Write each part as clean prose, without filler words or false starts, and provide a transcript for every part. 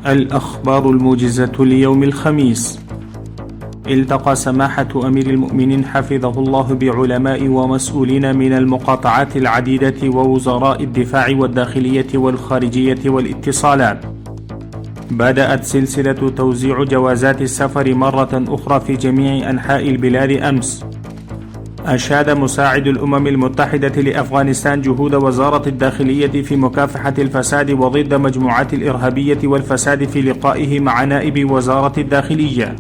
الأخبار الموجزة ليوم الخميس. التقى سماحة أمير المؤمنين حفظه الله بعلماء ومسؤولين من المقاطعات العديدة ووزراء الدفاع والداخلية والخارجية والاتصالات. بدأت سلسلة توزيع جوازات السفر مرة أخرى في جميع أنحاء البلاد أمس. أشاد مساعد الأمم المتحدة لأفغانستان جهود وزارة الداخلية في مكافحة الفساد وضد مجموعات الإرهابية والفساد في لقائه مع نائب وزارة الداخلية.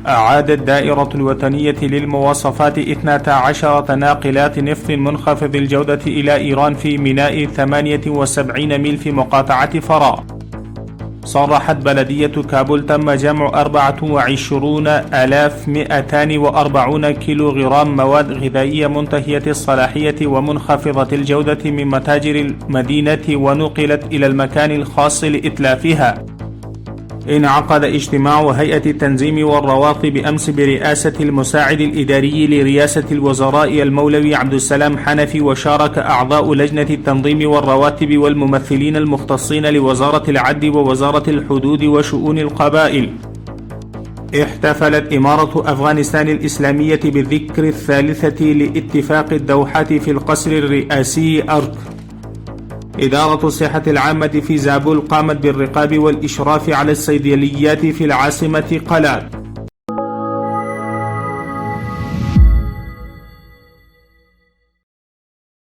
أعادت الدائرة الوطنية للمواصفات 12 ناقلات نفط منخفض الجودة إلى إيران في ميناء 78 ميل في مقاطعة فرا. صرحت بلدية كابول تم جمع 24,240 كيلو غرام مواد غذائية منتهية الصلاحية ومنخفضة الجودة من متاجر المدينة ونقلت إلى المكان الخاص لإتلافها. انعقد اجتماع هيئة التنظيم والرواتب أمس برئاسة المساعد الإداري لرئاسة الوزراء المولوي عبد السلام حنفي، وشارك أعضاء لجنة التنظيم والرواتب والممثلين المختصين لوزارة العدل ووزارة الحدود وشؤون القبائل. احتفلت إمارة أفغانستان الإسلامية بالذكرى الثالثة لاتفاق الدوحة في القصر الرئاسي أرك. إدارة الصحة العامة في زابل قامت بالرقاب والإشراف على الصيدليات في العاصمة قلات.